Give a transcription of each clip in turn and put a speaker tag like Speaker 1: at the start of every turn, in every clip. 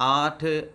Speaker 1: 8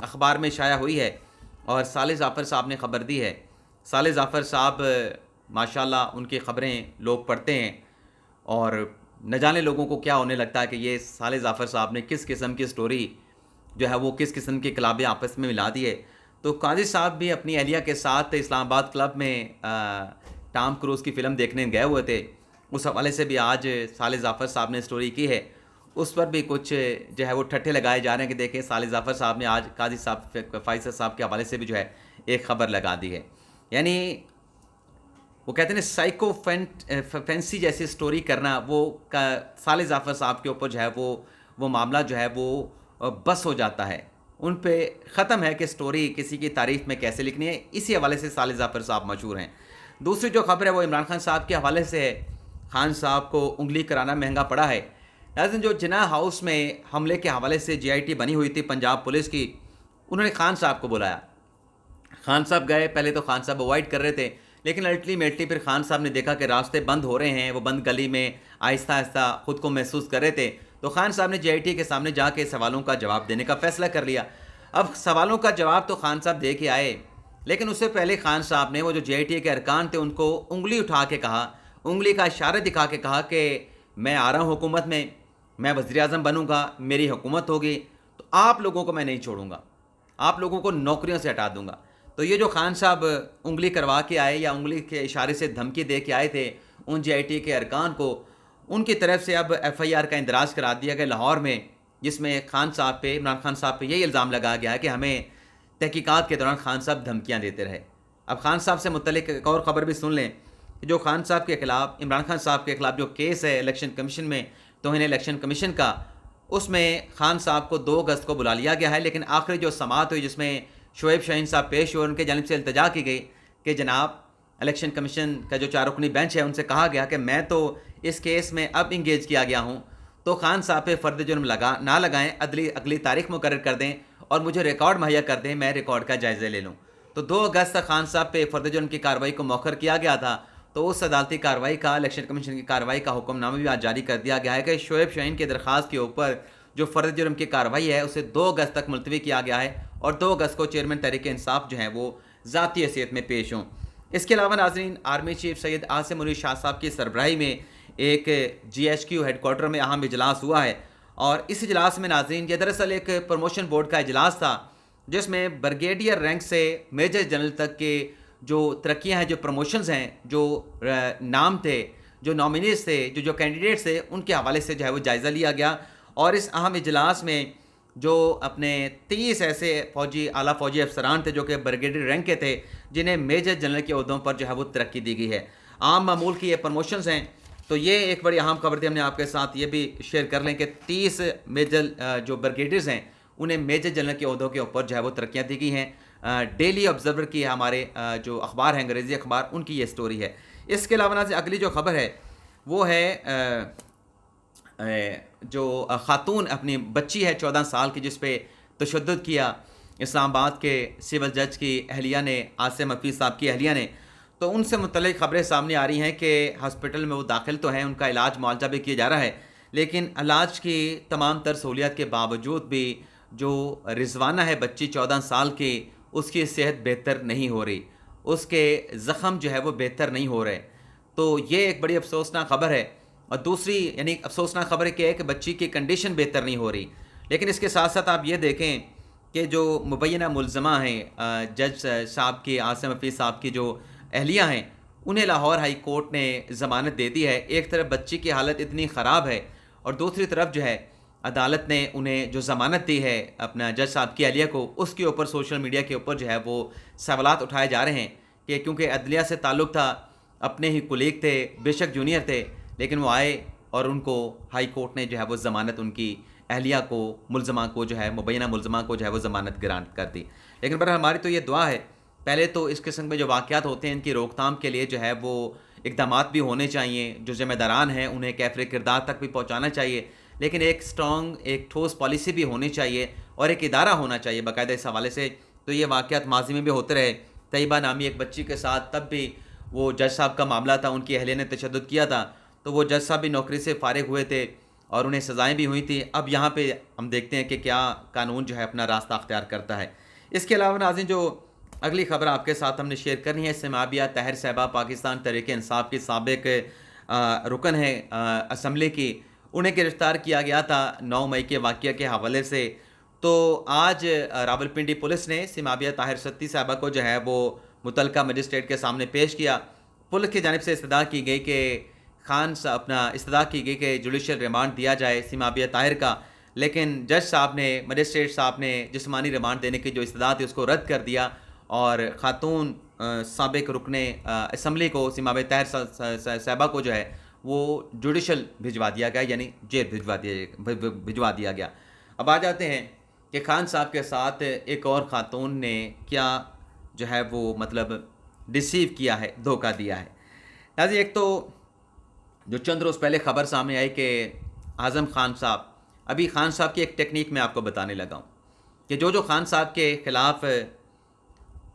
Speaker 1: اخبار میں شائع ہوئی ہے اور صالح ظافر صاحب نے خبر دی ہے. صالح ظافر صاحب ماشاءاللہ ان کی خبریں لوگ پڑھتے ہیں اور نہ جانے لوگوں کو کیا ہونے لگتا ہے کہ یہ صالح ظافر صاحب نے کس قسم کی سٹوری جو ہے وہ کس قسم کی کلابیں آپس میں ملا دی ہے. تو قاضی صاحب بھی اپنی اہلیہ کے ساتھ اسلام آباد کلب میں ٹام کروز کی فلم دیکھنے گئے ہوئے تھے. اس حوالے سے بھی آج صالح ظافر صاحب نے سٹوری کی ہے. اس پر بھی کچھ جو ہے وہ ٹھٹھے لگائے جا رہے ہیں کہ دیکھیں صالح ظافر صاحب نے آج قاضی صاحب فیصل صاحب کے حوالے سے بھی جو ہے ایک خبر لگا دی ہے. یعنی وہ کہتے ہیں سائیکو فینسی جیسی سٹوری کرنا، وہ صالح ظافر صاحب کے اوپر جو ہے وہ معاملہ جو ہے وہ بس ہو جاتا ہے، ان پہ ختم ہے کہ سٹوری کسی کی تعریف میں کیسے لکھنی ہے. اسی حوالے سے صالح ظافر صاحب مشہور ہیں. دوسری جو خبر ہے وہ عمران خان صاحب کے حوالے سے ہے. خان صاحب کو انگلی کرانا مہنگا پڑا ہے. ناظرین، جو جناح ہاؤس میں حملے کے حوالے سے جے آئی ٹی بنی ہوئی تھی پنجاب پولیس کی، انہوں نے خان صاحب کو بلایا. خان صاحب گئے. پہلے تو خان صاحب اوائڈ کر رہے تھے، لیکن الٹیمیٹلی پھر خان صاحب نے دیکھا کہ راستے بند ہو رہے ہیں. وہ بند گلی میں آہستہ آہستہ خود کو محسوس کر رہے تھے. تو خان صاحب نے جے آئی ٹی کے سامنے جا کے سوالوں کا جواب دینے کا فیصلہ کر لیا. اب سوالوں کا جواب تو خان صاحب دے کے آئے، لیکن اس سے پہلے خان صاحب نے وہ جو جے آئی ٹی کے ارکان تھے ان کو انگلی اٹھا کے کہا، انگلی کا اشارہ دکھا کے کہا کہ میں آ رہا ہوں حکومت میں وزیر اعظم بنوں گا، میری حکومت ہوگی تو آپ لوگوں کو میں نہیں چھوڑوں گا، آپ لوگوں کو نوکریوں سے ہٹا دوں گا. تو یہ جو خان صاحب انگلی کروا کے آئے یا انگلی کے اشارے سے دھمکی دے کے آئے تھے ان جے آئی ٹی کے ارکان کو، ان کی طرف سے اب ایف آئی آر کا اندراج کرا دیا گیا لاہور میں، جس میں خان صاحب پہ، عمران خان صاحب پہ یہی الزام لگایا گیا ہے کہ ہمیں تحقیقات کے دوران خان صاحب دھمکیاں دیتے رہے. اب خان صاحب سے متعلق ایک اور خبر بھی سن لیں کہ جو خان صاحب کے خلاف، عمران خان صاحب کے خلاف جو کیس ہے الیکشن کمیشن میں، توہین الیکشن کمیشن کا، اس میں خان صاحب کو 2 اگست کو بلا لیا گیا ہے. لیکن آخری جو سماعت ہوئی جس میں شعیب شاہین صاحب پیش ہوئے، ان کے جانب سے التجا کی گئی کہ جناب الیکشن کمیشن کا جو 4 رکنی بینچ ہے ان سے کہا گیا کہ میں تو اس کیس میں اب انگیج کیا گیا ہوں، تو خان صاحب پہ فرد جرم نہ لگائیں، اگلی تاریخ مقرر کر دیں اور مجھے ریکارڈ مہیا کر دیں، میں ریکارڈ کا جائزہ لے لوں. تو 2 اگست تک خان صاحب پہ فرد جرم کی کارروائی کو مؤخر کیا گیا تھا. تو اس عدالتی کارروائی کا، الیکشن کمیشن کی کارروائی کا حکم نامہ بھی آج جاری کر دیا گیا ہے کہ شعیب شاہین کی درخواست کے اوپر جو فرد جرم کی کارروائی ہے اسے 2 اگست تک ملتوی کیا گیا ہے اور 2 اگست کو چیئرمین تحریک انصاف جو ہیں وہ ذاتی حیثیت میں پیش ہوں. اس کے علاوہ ناظرین، آرمی چیف سید عاصم علی شاہ صاحب کی سربراہی میں ایک G H Q head quarter میں اہم اجلاس ہوا ہے. اور اس اجلاس میں ناظرین، یہ دراصل ایک پروموشن بورڈ کا اجلاس تھا جس میں بریگیڈیئر رینک سے میجر جنرل تک کے جو ترقیاں ہیں، جو پروموشنز ہیں، جو نام تھے، جو نامینیز تھے، جو کینڈیڈیٹس تھے، ان کے حوالے سے جو ہے وہ جائزہ لیا گیا. اور اس اہم اجلاس میں جو اپنے 30 ایسے اعلیٰ فوجی افسران تھے جو کہ بریگیڈیئر رینک کے تھے، جنہیں میجر جنرل کے عہدوں پر جو ہے وہ ترقی دی گئی ہے. عام معمول کی یہ پروموشنز ہیں. تو یہ ایک بڑی اہم خبر تھی، ہم نے آپ کے ساتھ یہ بھی شیئر کر لیں کہ 30 میجر جو بریگیڈیئرز ہیں انہیں میجر جنرل کے عہدوں کے اوپر جو ہے وہ ترقیاں دی گئی ہیں. ڈیلی آبزرور کی ہمارے جو اخبار ہیں، انگریزی اخبار، ان کی یہ سٹوری ہے. اس کے علاوہ سے اگلی جو خبر ہے وہ ہے جو خاتون اپنی بچی ہے 14 سال کی جس پہ تشدد کیا اسلام آباد کے سول جج کی اہلیہ نے، عاصم حفیظ صاحب کی اہلیہ نے. تو ان سے متعلق خبریں سامنے آ رہی ہیں کہ ہاسپٹل میں وہ داخل تو ہیں، ان کا علاج معالجہ بھی کیا جا رہا ہے، لیکن علاج کی تمام تر سہولیات کے باوجود بھی جو رضوانہ ہے بچی 14 سال کی، اس کی صحت بہتر نہیں ہو رہی، اس کے زخم جو ہے وہ بہتر نہیں ہو رہے. تو یہ ایک بڑی افسوسناک خبر ہے. اور دوسری یعنی افسوسناک خبر کیا ہے کہ بچی کی کنڈیشن بہتر نہیں ہو رہی. لیکن اس کے ساتھ ساتھ آپ یہ دیکھیں کہ جو مبینہ ملزمہ ہیں جج صاحب کی، عاصم حفیظ صاحب کی جو اہلیہ ہیں، انہیں لاہور ہائی کورٹ نے ضمانت دے دی ہے. ایک طرف بچی کی حالت اتنی خراب ہے اور دوسری طرف جو ہے عدالت نے انہیں جو ضمانت دی ہے اپنا جج صاحب کی اہلیہ کو، اس کے اوپر سوشل میڈیا کے اوپر جو ہے وہ سوالات اٹھائے جا رہے ہیں کہ کیونکہ عدلیہ سے تعلق تھا، اپنے ہی کلیگ تھے، بے شک جونیئر تھے، لیکن وہ آئے اور ان کو ہائی کورٹ نے جو ہے وہ ضمانت ان کی اہلیہ کو، ملزمہ کو جو ہے، مبینہ ملزمہ کو جو ہے وہ ضمانت گرانٹ کر دی. لیکن بہرحال ہماری تو یہ دعا ہے، پہلے تو اس قسم میں جو واقعات ہوتے ہیں ان کی روک تھام کے لیے جو ہے وہ اقدامات بھی ہونے چاہیے، جو ذمہ داران ہیں انہیں کیفر کردار تک بھی پہنچانا چاہیے، لیکن ایک سٹرونگ، ایک ٹھوس پالیسی بھی ہونی چاہیے اور ایک ادارہ ہونا چاہیے باقاعدہ اس حوالے سے. تو یہ واقعات ماضی میں بھی ہوتے رہے. طیبہ نامی ایک بچی کے ساتھ تب بھی وہ جج صاحب کا معاملہ تھا، ان کی اہلیہ نے تشدد کیا تھا، تو وہ جج صاحب بھی نوکری سے فارغ ہوئے تھے اور انہیں سزائیں بھی ہوئی تھیں. اب یہاں پہ ہم دیکھتے ہیں کہ کیا قانون جو ہے اپنا راستہ اختیار کرتا ہے. اس کے علاوہ ناظرین جو اگلی خبر آپ کے ساتھ ہم نے شیئر کرنی ہے، سمابیہ طاہر صاحبہ پاکستان تحریک انصاف کی سابق رکن ہیں اسمبلی کی، انہیں گرفتار کیا گیا تھا 9 مئی کے واقعہ کے حوالے سے. تو آج راولپنڈی پولیس نے سمابیہ طاہر ستی صاحبہ کو جو ہے وہ متعلقہ مجسٹریٹ کے سامنے پیش کیا. پولیس کی جانب سے استدعا کی گئی کہ استدعا کی گئی کہ جوڈیشل ریمانڈ دیا جائے سمابیہ طاہر کا، لیکن جج صاحب نے، مجسٹریٹ صاحب نے جسمانی ریمانڈ دینے کی جو استدعا تھی اس کو رد کر دیا، اور خاتون سابق رکن اسمبلی کو سمابیہ طاہر صاحبہ کو جو ہے وہ جوڈیشل بھجوا دیا گیا، یعنی جیل بھجوا دیا گیا. اب آ جاتے ہیں کہ خان صاحب کے ساتھ ایک اور خاتون نے کیا جو ہے وہ مطلب ڈسیو کیا ہے، دھوکہ دیا ہے. ناظرین ایک تو جو چند روز پہلے خبر سامنے آئی کہ اعظم خان صاحب، ابھی خان صاحب کی ایک ٹیکنیک میں آپ کو بتانے لگا ہوں کہ جو خان صاحب کے خلاف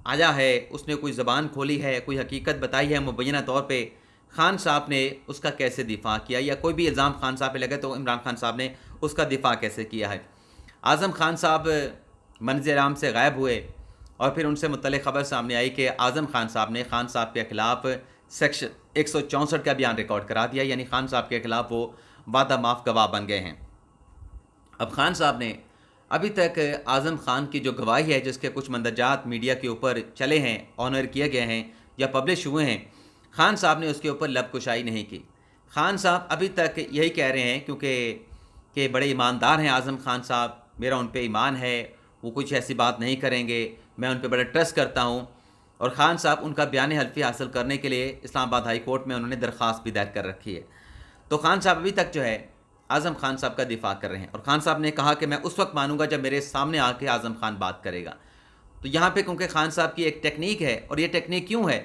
Speaker 1: آیا ہے، اس نے کوئی زبان کھولی ہے، کوئی حقیقت بتائی ہے مبینہ طور پہ، خان صاحب نے اس کا کیسے دفاع کیا، یا کوئی بھی الزام خان صاحب پہ لگے تو عمران خان صاحب نے اس کا دفاع کیسے کیا ہے. اعظم خان صاحب منظر عام سے غائب ہوئے اور پھر ان سے متعلق خبر سامنے آئی کہ اعظم خان صاحب نے خان صاحب کے خلاف سیکشن 164 کا بیان ریکارڈ کرا دیا، یعنی خان صاحب کے خلاف وہ وعدہ معاف گواہ بن گئے ہیں. اب خان صاحب نے ابھی تک اعظم خان کی جو گواہی ہے، جس کے کچھ مندرجات میڈیا کے اوپر چلے ہیں، آنر کیے گئے ہیں یا پبلش ہوئے ہیں، خان صاحب نے اس کے اوپر لب کشائی نہیں کی. خان صاحب ابھی تک یہی کہہ رہے ہیں کہ بڑے ایماندار ہیں اعظم خان صاحب، میرا ان پہ ایمان ہے، وہ کچھ ایسی بات نہیں کریں گے، میں ان پہ بڑا ٹرسٹ کرتا ہوں. اور خان صاحب ان کا بیان حلفی حاصل کرنے کے لیے اسلام آباد ہائی کورٹ میں انہوں نے درخواست بھی دائر کر رکھی ہے. تو خان صاحب ابھی تک جو ہے اعظم خان صاحب کا دفاع کر رہے ہیں، اور خان صاحب نے کہا کہ میں اس وقت مانوں گا جب میرے سامنے آ کے اعظم خان بات کرے گا. تو یہاں پہ کیونکہ خان صاحب کی ایک ٹیکنیک ہے، اور یہ ٹیکنیک کیوں ہے؟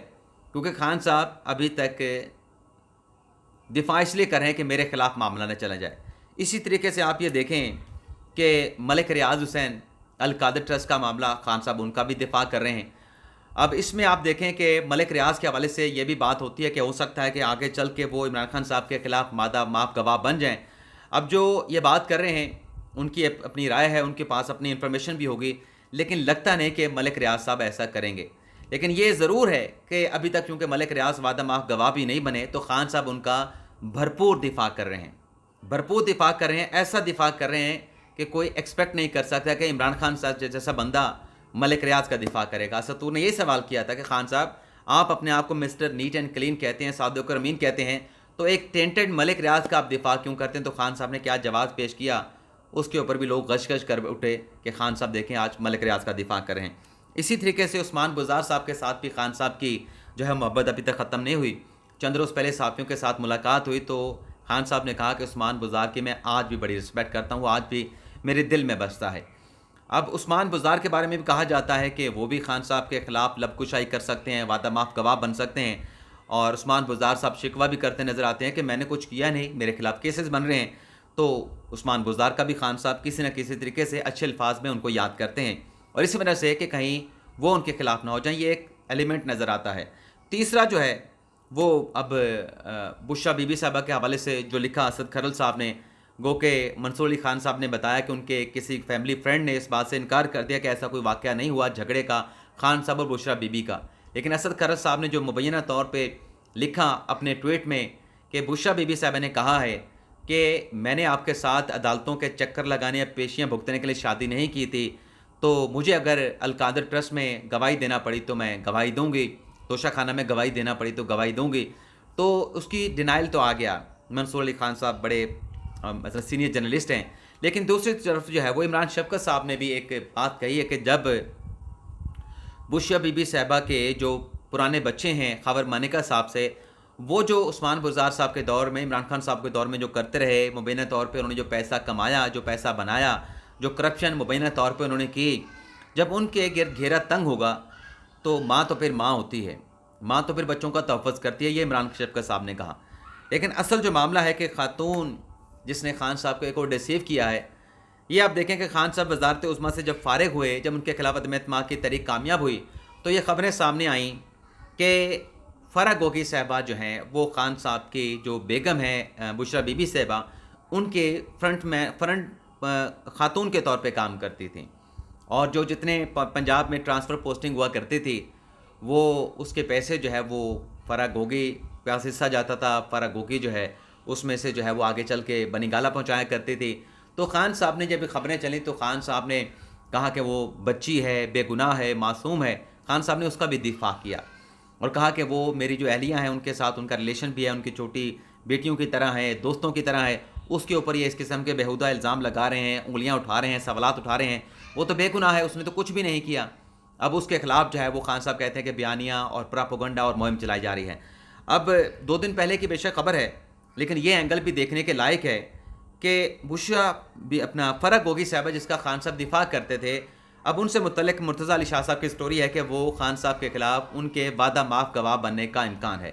Speaker 1: کیونکہ خان صاحب ابھی تک دفاع اس لیے کر رہے ہیں کہ میرے خلاف معاملہ نہ چلا جائے. اسی طریقے سے آپ یہ دیکھیں کہ ملک ریاض حسین القادر ٹرسٹ کا معاملہ، خان صاحب ان کا بھی دفاع کر رہے ہیں. اب اس میں آپ دیکھیں کہ ملک ریاض کے حوالے سے یہ بھی بات ہوتی ہے کہ ہو سکتا ہے کہ آگے چل کے وہ عمران خان صاحب کے خلاف وعدہ معاف گواہ بن جائیں. اب جو یہ بات کر رہے ہیں ان کی اپنی رائے ہے، ان کے پاس اپنی انفارمیشن بھی ہوگی، لیکن لگتا نہیں کہ ملک ریاض صاحب ایسا کریں گے. لیکن یہ ضرور ہے کہ ابھی تک چونکہ ملک ریاض وعدہ معاف گواہ بھی نہیں بنے، تو خان صاحب ان کا بھرپور دفاع کر رہے ہیں، ایسا دفاع کر رہے ہیں کہ کوئی ایکسپیکٹ نہیں کر سکتا کہ عمران خان صاحب جیسا بندہ ملک ریاض کا دفاع کرے گا. اساتور نے یہ سوال کیا تھا کہ خان صاحب آپ اپنے آپ کو مسٹر نیٹ اینڈ کلین کہتے ہیں، صادق اور امین کہتے ہیں، تو ایک ٹینٹڈ ملک ریاض کا آپ دفاع کیوں کرتے ہیں؟ تو خان صاحب نے کیا جواز پیش کیا، اس کے اوپر بھی لوگ غش کر اٹھے کہ خان صاحب دیکھیں آج ملک ریاض کا دفاع کر رہے ہیں. اسی طریقے سے عثمان بزار صاحب کے ساتھ بھی خان صاحب کی جو ہے محبت ابھی تک ختم نہیں ہوئی. چند روز پہلے صحافیوں کے ساتھ ملاقات ہوئی تو خان صاحب نے کہا کہ عثمان بزار کی میں آج بھی بڑی رسپیکٹ کرتا ہوں، آج بھی میرے دل میں بستا ہے. اب عثمان بزار کے بارے میں بھی کہا جاتا ہے کہ وہ بھی خان صاحب کے خلاف لب کشائی کر سکتے ہیں، وعدہ معاف گواہ بن سکتے ہیں. اور عثمان بزار صاحب شکوہ بھی کرتے نظر آتے ہیں کہ میں نے کچھ کیا نہیں، میرے خلاف کیسز بن رہے ہیں. تو عثمان بزار کا بھی خان صاحب کسی نہ کسی طریقے سے اچھے الفاظ میں ان کو یاد کرتے ہیں، اور اسی وجہ سے کہ کہیں وہ ان کے خلاف نہ ہو جائیں، یہ ایک ایلیمنٹ نظر آتا ہے. تیسرا جو ہے وہ اب بشرا بی بی صاحبہ کے حوالے سے جو لکھا اسد کھرل صاحب نے، گو کہ منصور علی خان صاحب نے بتایا کہ ان کے کسی فیملی فرینڈ نے اس بات سے انکار کر دیا کہ ایسا کوئی واقعہ نہیں ہوا جھگڑے کا خان صاحب اور بشرا بی بی کا. لیکن اسد کھرل صاحب نے جو مبینہ طور پہ لکھا اپنے ٹویٹ میں کہ بشرا بی بی صاحبہ نے کہا ہے کہ میں نے آپ کے ساتھ عدالتوں کے چکر لگانے یا پیشیاں بھگتنے کے لیے شادی نہیں کی تھی، تو مجھے اگر القادر ٹرسٹ میں گواہی دینا پڑی تو میں گواہی دوں گی، توشہ خانہ میں گواہی دینا پڑی تو گواہی دوں گی. تو اس کی ڈینائل تو آ گیا. منصور علی خان صاحب بڑے مطلب سینئر جرنلسٹ ہیں، لیکن دوسری طرف جو ہے وہ عمران شفقت صاحب نے بھی ایک بات کہی ہے کہ جب بشرا بی بی صاحبہ کے جو پرانے بچے ہیں خاور مانیکا صاحب سے، وہ جو عثمان بزار صاحب کے دور میں، عمران خان صاحب کے دور میں جو کرتے رہے، مبینہ طور پہ انہوں نے جو پیسہ کمایا، جو پیسہ بنایا، جو کرپشن مبینہ طور پہ انہوں نے کی، جب ان کے گرد گھیرا تنگ ہوگا تو ماں تو پھر ماں ہوتی ہے، ماں تو پھر بچوں کا تحفظ کرتی ہے، یہ عمران شفقت صاحب نے کہا. لیکن اصل جو معاملہ ہے کہ خاتون جس نے خان صاحب کو ایک اور ڈیسیو کیا ہے، یہ آپ دیکھیں کہ خان صاحب وزارت عظمیٰ سے جب فارغ ہوئے، جب ان کے خلاف عدم اعتماد کی تحریک کامیاب ہوئی، تو یہ خبریں سامنے آئیں کہ فرح گوگی صاحبہ جو ہیں وہ خان صاحب کی جو بیگم ہیں بشرا بی بی صاحبہ، ان کے فرنٹ خاتون کے طور پہ کام کرتی تھیں، اور جو جتنے پنجاب میں ٹرانسفر پوسٹنگ ہوا کرتی تھی وہ اس کے پیسے جو ہے وہ فرح گوگی پاس حصہ جاتا تھا. فرح گوگی جو ہے اس میں سے جو ہے وہ آگے چل کے بنی گالہ پہنچایا کرتی تھی. تو خان صاحب نے جب خبریں چلیں تو خان صاحب نے کہا کہ وہ بچی ہے، بے گناہ ہے، معصوم ہے. خان صاحب نے اس کا بھی دفاع کیا اور کہا کہ وہ میری جو اہلیہ ہیں ان کے ساتھ ان کا ریلیشن بھی ہے، ان کی چھوٹی بیٹیوں کی طرح ہے، دوستوں کی طرح ہے. اس کے اوپر یہ اس قسم کے بیہودہ الزام لگا رہے ہیں، انگلیاں اٹھا رہے ہیں، سوالات اٹھا رہے ہیں. وہ تو بے گناہ ہے، اس نے تو کچھ بھی نہیں کیا. اب اس کے خلاف جو ہے وہ خان صاحب کہتے ہیں کہ بیانیہ اور پراپوگنڈا اور مہم چلائی جا رہی ہے. اب 2 دن پہلے کی بے شک خبر ہے، لیکن یہ اینگل بھی دیکھنے کے لائق ہے کہ بشرا بھی اپنا فرح گوگی صاحبہ جس کا خان صاحب دفاع کرتے تھے، اب ان سے متعلق مرتضیٰ علی شاہ صاحب کی سٹوری ہے کہ وہ خان صاحب کے خلاف ان کے وعدہ معاف گواہ بننے کا امکان ہے.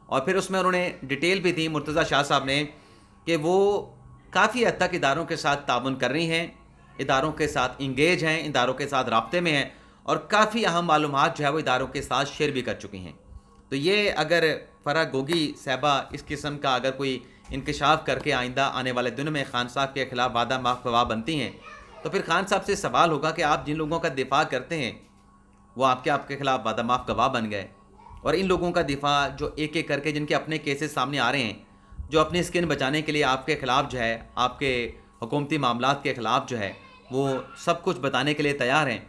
Speaker 1: اور پھر اس میں انہوں نے ڈیٹیل بھی دی مرتضیٰ شاہ صاحب نے کہ وہ کافی حد تک اداروں کے ساتھ تعاون کر رہی ہیں، اداروں کے ساتھ انگیج ہیں، اداروں کے ساتھ رابطے میں ہیں، اور کافی اہم معلومات جو ہے وہ اداروں کے ساتھ شیئر بھی کر چکی ہیں. تو یہ اگر فرح گوگی صاحبہ اس قسم کا اگر کوئی انکشاف کر کے آئندہ آنے والے دنوں میں خان صاحب کے خلاف وعدہ معاف گواہ بنتی ہیں تو پھر خان صاحب سے سوال ہوگا کہ آپ جن لوگوں کا دفاع کرتے ہیں وہ آپ کے خلاف وعدہ معاف گواہ بن گئے، اور ان لوگوں کا دفاع جو ایک ایک کر کے جن کے اپنے کیسز سامنے آ رہے ہیں، جو اپنی اسکن بچانے کے لیے آپ کے خلاف جو ہے، آپ کے حکومتی معاملات کے خلاف جو ہے وہ سب کچھ بتانے کے لیے تیار ہیں،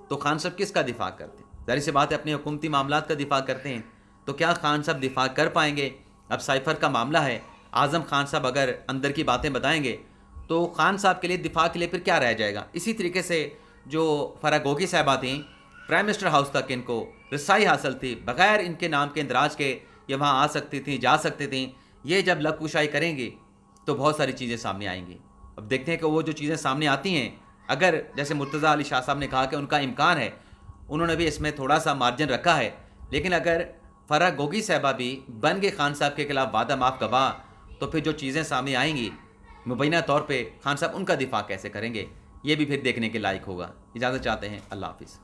Speaker 1: تو خان صاحب کس کا دفاع کرتے ہیں؟ ظاہر سی بات ہے اپنے حکومتی معاملات کا دفاع کرتے ہیں. تو کیا خان صاحب دفاع کر پائیں گے؟ اب سائفر کا معاملہ ہے، اعظم خان صاحب اگر اندر کی باتیں بتائیں گے تو خان صاحب کے لیے دفاع کے لیے پھر کیا رہ جائے گا؟ اسی طریقے سے جو فرح گوگی صاحبہ تھیں، پرائم منسٹر ہاؤس تک ان کو رسائی حاصل تھی، بغیر ان کے نام کے اندراج کے یہ وہاں آ سکتی تھیں، جا سکتی تھیں. یہ جب لب کشائی کریں گی تو بہت ساری چیزیں سامنے آئیں گی. اب دیکھتے ہیں کہ وہ جو چیزیں سامنے آتی ہیں، اگر جیسے مرتضیٰ علی شاہ صاحب نے کہا کہ ان کا امکان ہے، انہوں نے بھی اس میں تھوڑا سا مارجن رکھا ہے، لیکن اگر فرح گوگی صاحبہ بھی بن گئے خان صاحب کے خلاف وعدہ معاف گواہ تو پھر جو چیزیں سامنے آئیں گی مبینہ طور پہ خان صاحب ان کا دفاع کیسے کریں گے، یہ بھی پھر دیکھنے کے لائق ہوگا. اجازت چاہتے ہیں، اللہ حافظ.